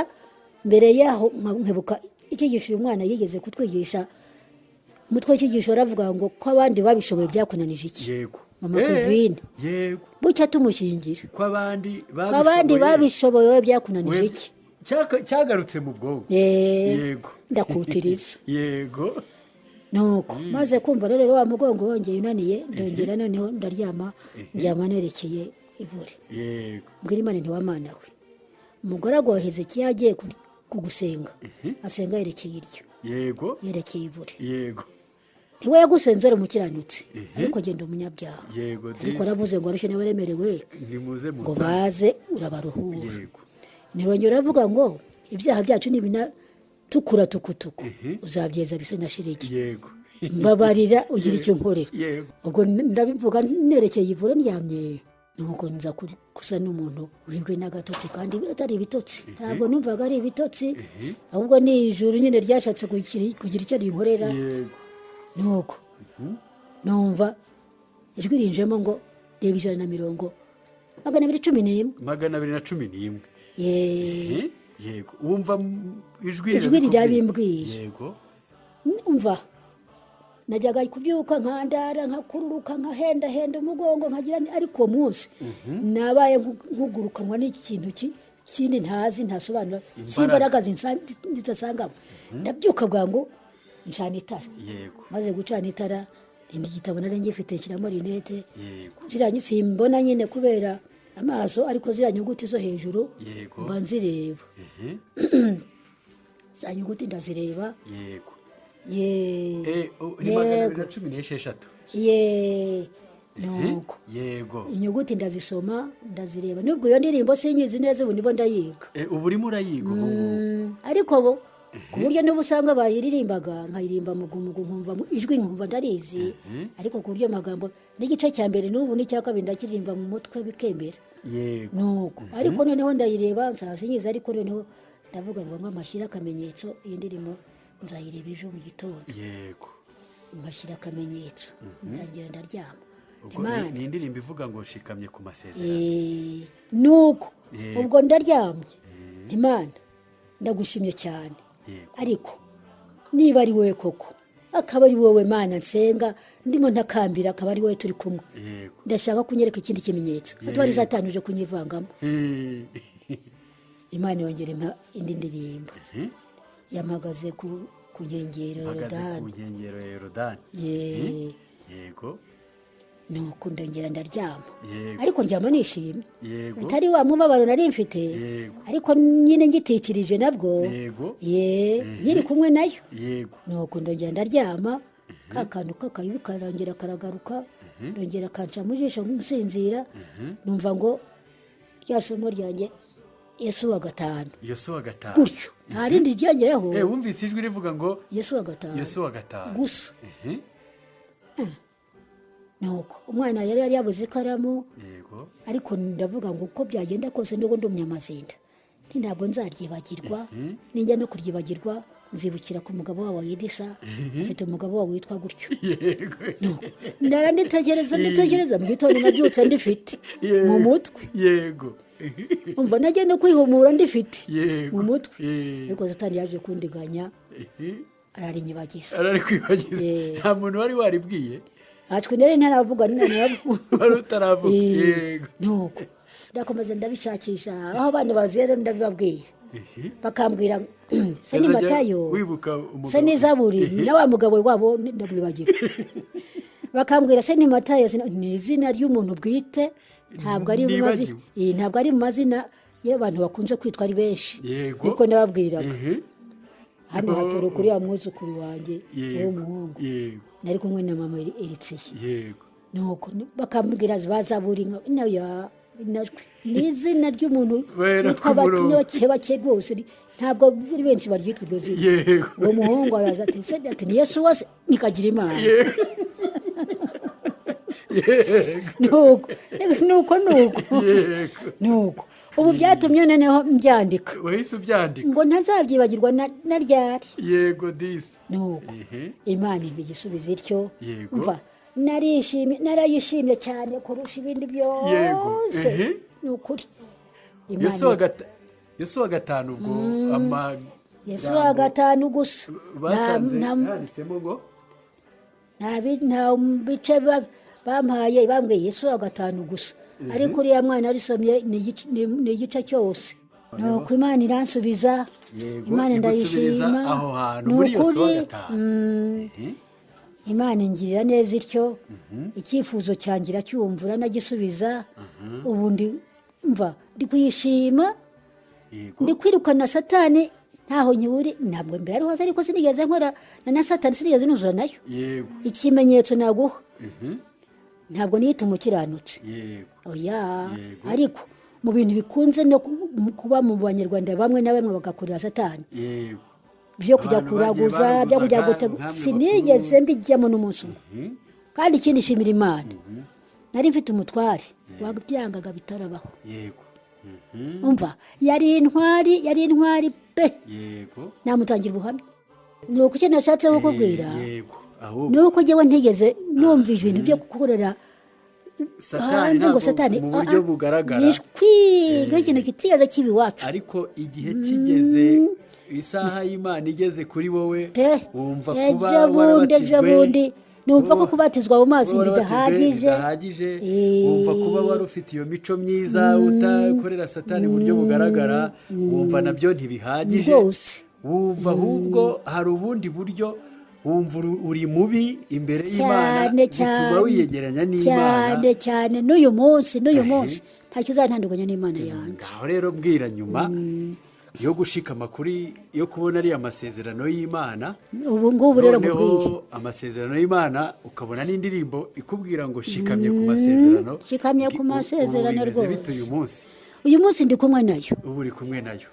mbere yaho nkebuka icyigisho uyu mwana yigeze kutwigisha. umutwe w'icyigisho aravuga ngo ko abandi babishoboye byakunanije iki. yego mama Kevin yego bucya tumushingira ko abandi babishoboye byakunanije iki. cyagarutse mu bwonko. yego ndakutiriza. yego nuko maze kumva rero wa mugongo wongeye unaniye ndongera noneho ndaryama njyama nerekeye ivure. yego mbwira Imana ntiwamana we umugore agwa Hezekiya yagiye kugusenga asenga yerekeye iryo. yego yerekeye ivure. yego ntiwe yagusenze uri umukiranutsi ariko genda umunyabyaha. yego ariko aravuze ngo arushye n'abaremerewe nimuze ngo baze urabaruhura. yego nirongera uravuga ngo ibyaha byacu tukura tukutuku uzabyeza bise na shiriki. yego mbabarira ugira icyo nkorera. yego ubwo ndabivuga nerekeye ivure ndyamye. nuko nza gusa n'umuntu wibwe n'agatotsi kandi atari ibitotsi. ntabwo numvaga ari ibitotsi ahubwo ni ijuru nyine ryashatse kugira icyo rinkorera. yego nuko numva ijwi rinjemo ngo reba 110 211 yego wumva ijwi rirabimbwiye. yego umva najyaga kubyuka nkandara nkakururuka nkahenda umugongo nkagira ariko uwo munsi nabaye nkugurukanwa n'iki kintu kindi ntazi ntasobanura cy'imbaraga zidasangamo. ndabyuka bwangu ncana itara. yego maze gucana itara indi gitabo nari ngifite nshyiramo rinete. yego ziranye simbona nyine kubera amaso ariko ziriya nyuguti zo hejuru yego mba nzireba. za nyuguti ndazireba. yego ni 216 nuko yego inyuguti ndazisoma ndazireba nubwo iyo ndirimbo sinyizi neza ubu nibo ndayiga. ubu urimo urayiga ubu ariko bo ku buryo niba usanga bayiririmbaga nkayirimba mugumu nkumva ijwi nkumva ndarizi ariko ku buryo amagambo n'igice cya mbere n'ubu n'icya kabiri ndakiririmba mu mutwe bikemera. yego nuko ariko noneho ndayireba nsasinyiza ariko noneho ndavuga ngo nk'amashyira akamenyetso iyi ndirimbo nzayireba ejo mu gitondo. yego mashyira akamenyetso ntangira ndaryama. ni indirimbo ivuga ngo nshikamye ku masezerano. nuko ubwo ndaryamye. Imana ndagushimye cyane ariko niba ari wowe koko akaba ari wowe Mana nsenga ndimo ntakambira akaba ari wowe turi kumwe. ndashaka kunyereka ikindi kimenyetso atwari Satani uje kunyivangamo. Imana yongera indi ndirimbo yamagaze ku nkengero ya Yorodani. yego nuko ndongera ndaryama ariko ndyama nishimye. yego bitari wa mubabaro nari mfite ariko nyine ngititirije nabwo. yego nyiri kumwe nayo. yego nuko ndongera ndaryama ka kantu k'akayibi karongera karagaruka ndongera kanca mu jisho nsinzira numva ngo rya somo ryanjye Yesu wa gatanu gutyo nta rindi ryongeyeho. wumvise ijwi rivuga ngo Yesu wa gatanu gusa. nuko umwana yari yabuze ikaramu. yego ariko ndavuga ngo uko byagenda kose nubwo ndi umunyamazinda ntabwo nzaryibagirwa. ninjya no kuryibagirwa nzibukira ku mugabo wawe Yidisa afite umugabo wawe witwa gutyo. yego nditegereza mu gitondo nabyutse ndifite mu mutwe. yego umva nagiye no kwihumura ndifite yego mu mutwe ariko Satani yaje kundiganya ararinyibagiza. kwibagiza nta muntu wari waribwiye. atwe nari ntaravuga wari utaravuga yego nuko ndakomeza ndabishakisha aho abana bazi rero ndabibabwira bakambwira se ni Matayo wibuka umugabo se ni Zaburi na wa mugabo wabo ndamwibagira bakambwira se ni Matayo ni izina ry'umuntu bwite ntabwo ari mu mazina ntabwo ari mu mazina y'abantu bakunze kwitwa ari benshi niko nababwiraga hano hatoro kuri ya mwuzukuru wanjye w'umuhungu nari kumwe na mama Eritsiye yego nuko bakambwira Zaburi nayo ni izina ry'umuntu witwa bake rwose ntabwo ari benshi baryitwa iryo zina uwo muhungu araza ati ni Yesu wase nikagira Imana nuko ubu byatumye noneho mbyandika wahise ubyandika ngo ntazabyibagirwa na ryari yego disi nuko Imana impa igisubizo ityo mva narayishimye cyane kurusha ibindi byose ni ukuri Yesu wa gatanu ubwo Yesu wa gatanu gusa handitsemo ngo nta bice bampaye bambwiye Yesu wa gatanu gusa ariko uriya mwana arisomye ni igice cyose nuko Imana iransubiza Imana ndayishima ni ukuri Imana ingirira neza ityo icyifuzo cyangira cyumvura nagisubiza ubundi mva ndi kuyishima ndi kwirukana Satani ntaho nyiburi ntabwo mbere ari hose ariko sinigeze nkora na Satani sinigeze nuzura nayo ikimenyetso naguha ntabwo niyita umukiranutsi oya ariko mu bintu bikunze no kuba mu banyarwanda bamwe na bamwe bagakorera Satani byo kujya kuraguza byo kujya gutegura sinigeze mbijyamo n'umunsi kandi ikindi shimira Imana nari mfite umutware wabyangaga bitarabaho umva yari intwari pe namutangira ubuhamya ni uko icyo nashatse kukubwira ni uko njyewe ntigeze numva ibintu byo gukorera hanze ngo Satani mu buryo bugaragara yishwiga ikintu kitigeze kiba iwacu ariko igihe kigeze isaha y'Imana igeze kuri wowe wumva kuba warabatijwe numva ko kubatizwa mu mazi bidahagije wumva kuba wari ufite iyo mico myiza utakorera Satani mu buryo bugaragara wumva nabyo ntibihagije wumva ahubwo hari ubundi buryo wumva uri mubi imbere y'Imana bituma wiyegeranya n'Imana cyane n'uyu munsi ntacyo uzantandukanya n'Imana yanjye ngaho rero mbwira nyuma yo gushikama kuri yo kubona ari amasezerano y'Imana ubu ngubu rero mubwire amasezerano y'Imana ukabona n'indirimbo ikubwira ngo shikamye ku masezerano rwose uyu munsi ndi kumwe nayo ubu uri kumwe nayo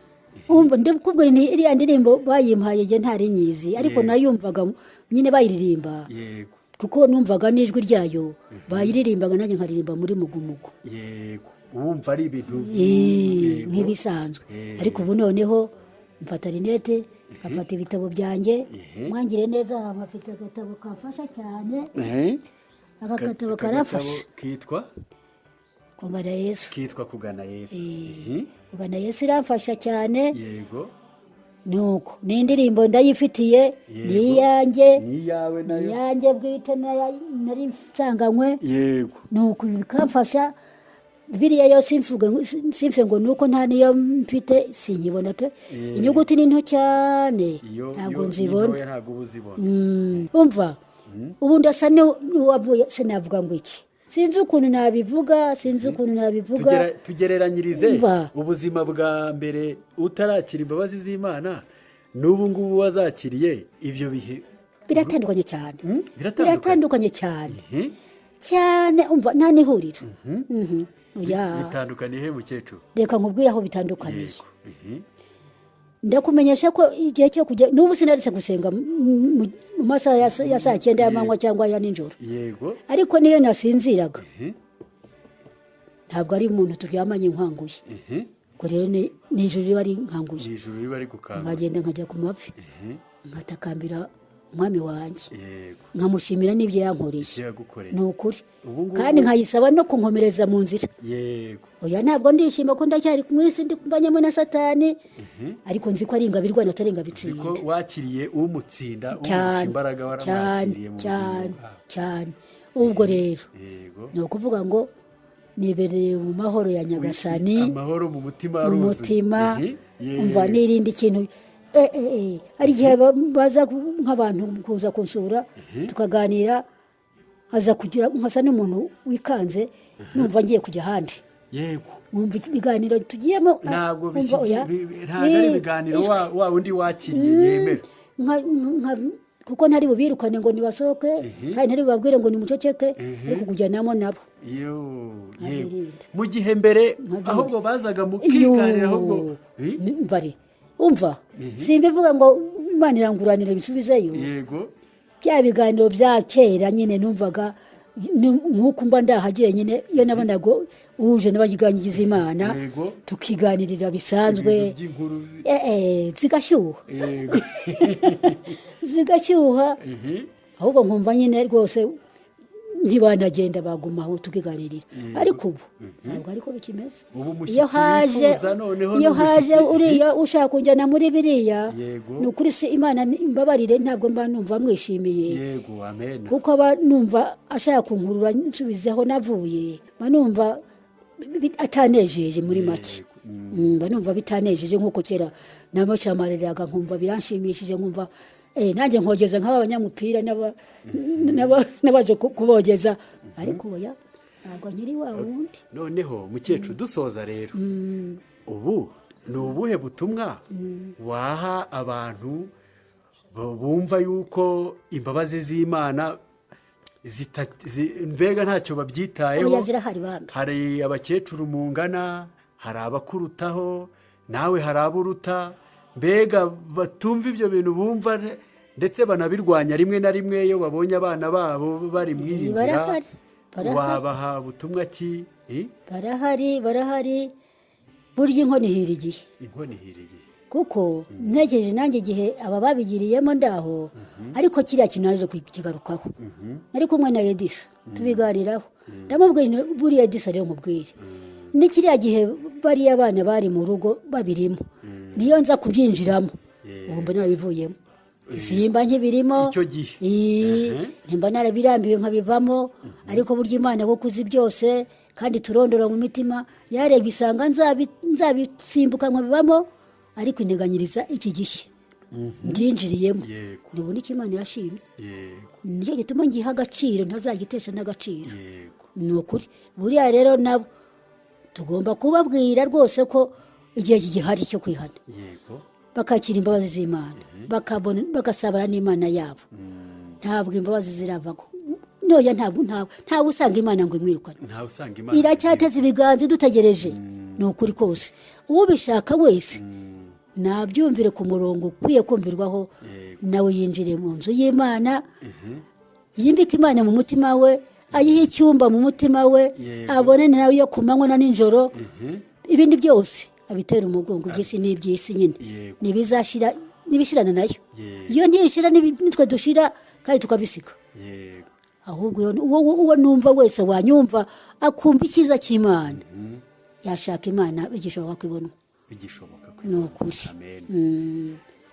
ndikubwira ni iriya ndirimbo bayimpaye je ntari nyizi ariko nayumvaga nyine bayiririmba yego kuko numvaga n'ijwi ryayo bayiririmbaga nanjye nkaririmba muri mugumugo yego wumva ari ibintu nk'ibisanzwe ariko ubu noneho mfata rinete ngafata ibitabo byanjye mwangire neza nkafite agatabo kamfasha cyane aka gatabo karafasha kitwa kugana Yesu kugana Yesu iramfasha cyane yego nuko n'indirimbo ndayifitiye niyanjye bwite nari nsanganywe yego nuko bikamfasha Bibiliya yo simfe ngo nuko nta niyo mfite sinyibona pe inyuguti ni nto cyane ntabwo nzibona umva ubu ndasa n'uwavuye sinavuga ngo iki sinzi ukuntu nabivuga tugereranyirize ubuzima bwa mbere utarakira imbabazi z'Imana n'ubu ngubu wazakiriye ibyo bihe biratandukanye cyane umva nta nihuriro bitandukaniye he mukecuru reka nkubwire aho bitandukaniye ndakumenyesha ko igihe cyo kujya n'ubu sinarise gusenga mu masaha ya saa 9 y'amanywa cyangwa ya nijoro yego ariko niyo nasinziraga ntabwo ari umuntu turyamanye nkanguye ubwo rero nijoro riba ari nkanguye nkagenda nkajya ku mavi ngatakambira umwami wanjye nkamushimira n'ibyo yankoreye ni ukuri kandi nkayisaba no kunkomereza mu nzira oya ntabwo ndishima ko ndacyari ku isi ndi kumbanyemo na Satani ariko nzi ko ari ingabirwa natari ingabitsinda ko wakiriye umutsinda umurusha imbaraga waramwakiriye mu cyane ubwo rero yego ni ukuvuga ngo nibereye mu mahoro ya nyagasani amahoro mu mutima mu aruzuye. mutima Yego. umva n'irindi kintu hari igihe baza nk'abantu kuza kunsura tukaganira aza kugira nkasa n'umuntu wikanze numva ngiye kujya ahandi yego mwumva ibiganiro tugiyemo ntabwo umva oya. ntabwo ari ibiganiro wa wundi wakiriye yemera kuko ntari bubirukane ngo nibasohoke kandi ntari bubabwire ngo nimuceceke ariko kujyanamo nabo yego mu gihe mbere ahubwo bazaga mukiganira ahubwo mbari umva simbivuga ngo Imana iranguranire bisubizeyo yego bya biganiro bya kera nyine numvaga nk'uko mba ndahagiye nyine iyo nabonaga uje n'abayiganiriza Imana yego tukiganirira bisanzwe zigashyuha yego zigashyuha ahubwo nkumva nyine rwose ntibanagenda baguma aho tukiganirira ariko ubu ntabwo ariko bikimeze ubu mushyitsi wifuza noneho iyo haje uriya ushaka kunjyana muri biriya yego ni ukuri se Imana imbabarire ntabwo mba numva mwishimiye yego amen kuko aba numva ashaka kunkurura nsubizeho navuye mba numva atanejeje muri make mba numva bitanejeje nk'uko kera namucyamariraga nkumva biranshimishije nkumva nanjye nkogeza nk'aba banyamupira n'abaje kubogeza ariko oya ntabwo nkiri wa wundi noneho mukecuru dusoza rero ubu ni ubuhe butumwa waha abantu bumva yuko imbabazi z'Imana mbega ntacyo babyitayeho oya zirahari bambi hari abakecuru mungana hari abakurutaho nawe hari aburuta mbega batumva ibyo bintu bumva ndetse banabirwanya rimwe na rimwe iyo babonye abana babo bari mu iyi nzira wabaha ubutumwa ki barahari burya inkono ihira igihe kuko ntekereje nanjye igihe aba babigiriyemo ndaho ariko kiriya kintu naje kukigarukaho nari kumwe na Edisa tubiganiraho ndamubwira buriya Edisa rero mubwire ni kiriya gihe bariya abana bari mu rugo babirimo niyo nza kubyinjiramo ubu mbona nabivuyemo simba nkibirimo icyo gihe nimba narabirambiwe nkabivamo ariko burya Imana kuko uzi byose kandi turondora mu mitima yarebye isanga nzabisimbuka nkabivamo ariko integanyiriza iki gihe byinjiriyemo nibona icyo Imana yashimye nicyo gituma ngiha agaciro ntazagitesha n'agaciro ni ukuri buriya rero nabo tugomba kubabwira rwose ko igihe gihari cyo kwihana bakakira imbabazi z'Imana bagasabana n'Imana yabo ntabwo imbabazi ziravago noya ntabwo usanga Imana ngo imwirukane iracyateza ibiganza dutegereje ni ukuri kose ubishaka wese nabyumvire ku murongo ukwiye kumvirwaho nawe yinjire mu nzu y'Imana yimbike Imana mu mutima we ayihe icyumba mu mutima we abone nawe yo ku manywa na nijoro ibindi byose abitera umugongo by'isi n'iby'isi nyine nibishirana nayo iyo ntishira nitwe dushira kandi tukabisiga ahubwo uwo numva wese wanyumva akumva icyiza cy'Imana yashaka Imana bigishoboka kwibona ni ukuri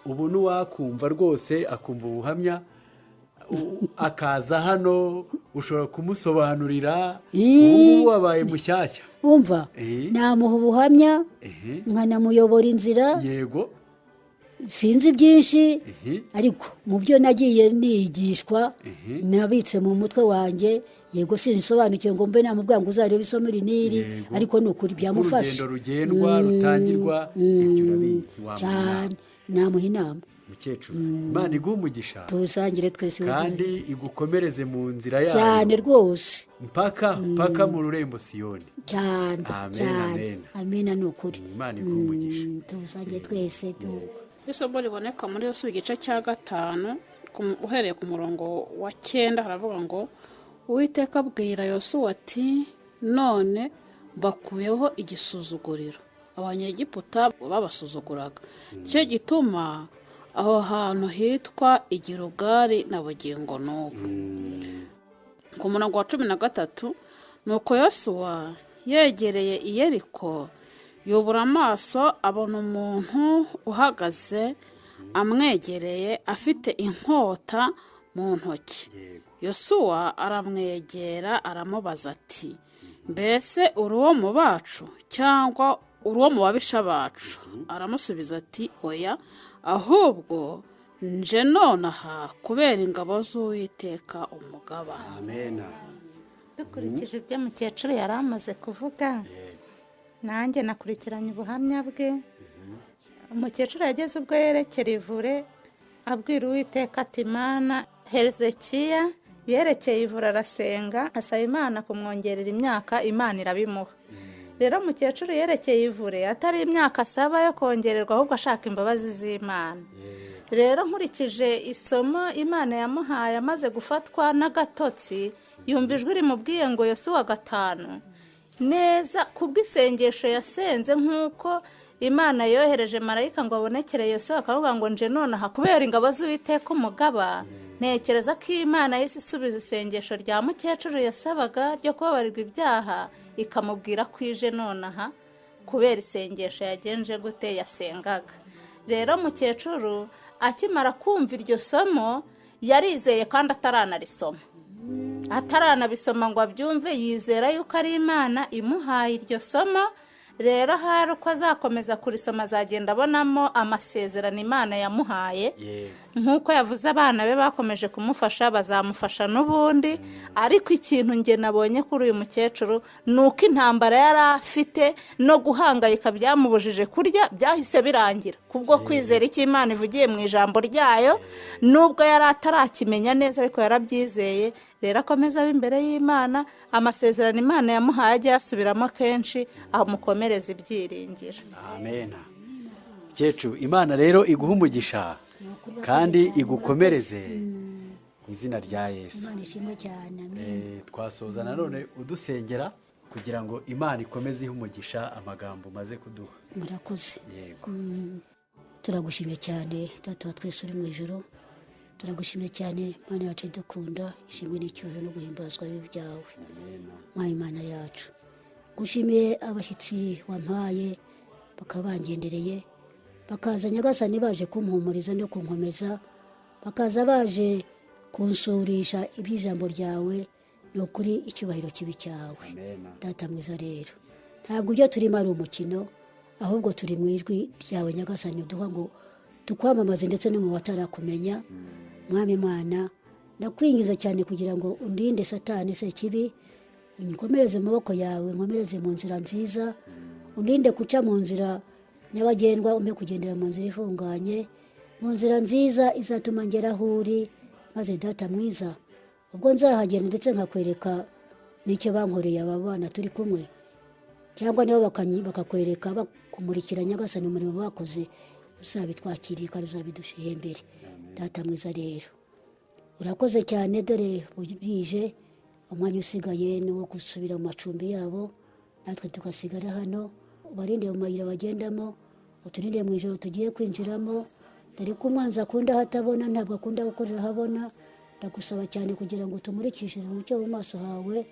ubu n'uwakumva rwose akumva ubuhamya akaza hano ushobora kumusobanurira ubu wabaye mushyashya wumva namuha ubuhamya nkanamuyobora inzira yego sinzi byinshi ariko mu byo nagiye nigishwa nabitse mu mutwe wanjye yego sinsobanukiwe ngo mbe namubwira ngo uzarebe isomo riniri ariko ni ukuri byamufasha urugendo rugendwa rutangirwa ibyo urabizi cyane namuha inama mukecuru Imana iguha umugisha tuzangire twese kandi igukomereze mu nzira yayo cyane rwose mpaka mu rurembo Siyoni cyane amen amina ni ukuri Imana iguha umugisha tuzangire twese isomo riboneka muri Yosuwa igice cya 5 uhereye ku murongo wa 9 haravuga ngo Uwiteka abwira Yosuwa ati none bakuyeho igisuzuguriro abanyegiputa babasuzuguraga nicyo gituma aho hantu hitwa Igirugari na bugingo n'ubu ku murongo wa 13 nuko Yosuwa yegereye i Yeriko yubura amaso abona umuntu uhagaze amwegereye afite inkota mu ntoki. Yosuwa aramwegera aramubaza ati mbese uri uwo mu bacu cyangwa uri uwo mu babisha bacu? Aramusubiza ati oya, ahubwo nje nonaha kubera ingabo z'Uwiteka umugaba. dukurikije ibyo mukecuru yari amaze kuvuga, nanjye nakurikiranye ubuhamya bwe. Umukecuru yageze ubwo yerekera ivure abwira Uwiteka ati Mana, Hezekiya yerekeye ivure arasenga asaba Imana kumwongerera imyaka, Imana irabimuha. Rero umukecuru yerekeye ivure atari imyaka asaba yo kongererwa, ahubwo ashaka imbabazi z'Imana. Rero nkurikije isomo Imana yamuhaye amaze gufatwa n'agatotsi, yumva ijwi rimubwiye ngo Yosuwa 5 neza kubw'isengesho yasenze, nk'uko Imana yohereje marayika ngo abonekere Yosuwa akavuga ngo nje nonaha kubera ingabo z'Uwiteka umugaba. Ntekereza ko Imana yahise isubiza isengesho rya mukecuru yasabaga ryo kubabarirwa ibyaha, ikamubwira ko ije nonaha kubera isengesho yagenje gute yasengaga. Rero mukecuru akimara kumva iryo somo yarizeye kandi ataranabisoma ngo abyumve, yizera yuko ari Imana imuhaye iryo somo. Rero hari uko azakomeza kurisoma azagenda abonamo amasezerano Imana yamuhaye, nk'uko yavuze abana be bakomeje kumufasha bazamufasha n'ubundi. Ariko ikintu nge nabonye kuri uyu mukecuru ni uko intambara yari afite no guhangayika byamubujije kurya byahise birangira kubwo kwizera icyo Imana ivugiye mu ijambo ryayo, nubwo yari atarakimenya neza ariko yarabyizeye. Rero akomeza aba imbere y'Imana, amasezerano Imana yamuhaye ajya yasubiramo kenshi, amukomereza ibyiringiro. Amen. Cyecu Imana rero iguha umugisha kandi igukomereze mu izina rya Yesu. Imana ishimwe cyane. Amen. Twasoza nanone udusengera kugira ngo Imana ikomeze ihe umugisha amagambo maze kuduha. Murakoze. Yego. Turagushimye cyane Data wa twese uri mu ijuru. Turagushimye cyane Mana yacu dukunda, ishimwe n'icyubahiro no guhimbazwa byawe. Mwaye Imana yacu. Gushimiye abashyitsi wampaye bakabangendereye, bakaza Nyagasani baje kumuhumuriza no kunkomeza, bakaza baje kunsurisha iby'ijambo ryawe, ni ukuri icyubahiro kibi cyawe. Data mwiza rero, ntabwo ibyo turimo ari umukino, ahubwo turi mu ijwi ryawe Nyagasani uduha ngo tukwamamaze ndetse no mu batarakumenya. Mwami Imana, ndakwingiza cyane kugira ngo undinde Satani se kibi, unkomereze mu maboko yawe, nkomereze mu nzira nziza, undinde guca mu nzira nyabagendwa, umpe kugendera mu nzira ifunganye, mu nzira nziza izatuma ngera aho uri. Maze Data mwiza, ubwo nzahagenda ndetse nkakwereka n'icyo bankoreye aba bana turi kumwe, cyangwa nibo bakakwereka bakumurikira Nyagasani umurimo bakoze, uzabitwakiriye kandi uzabidushyira imbere. Data mwiza rero, urakoze cyane, dore bije umwanya usigaye ni wo gusubira mu macumbi yabo, natwe tugasigara hano. Ubarinde mu mayira bagendamo, uturinde mu ijoro tugiye kwinjiramo, dore ko umwanzi akunda hatabona, ntabwo akunda gukorera habona. Ndagusaba cyane kugira ngo tumurikishije umucyo mu maso hawe,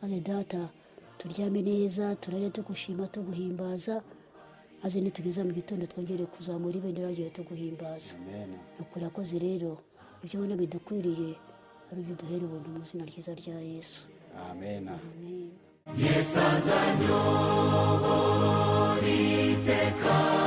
maze Data turyame neza, turare tugushima tuguhimbaza, maze nitugeza mu gitondo twongere kuzamura ibendera ryawe tuguhimbaza. Nuko urakoze rero, ibyo ubona bidukwiriye ari byo duhera ubuntu mu izina ryiza rya Yesu. Amen. Amen. Yesu azanyobora iteka.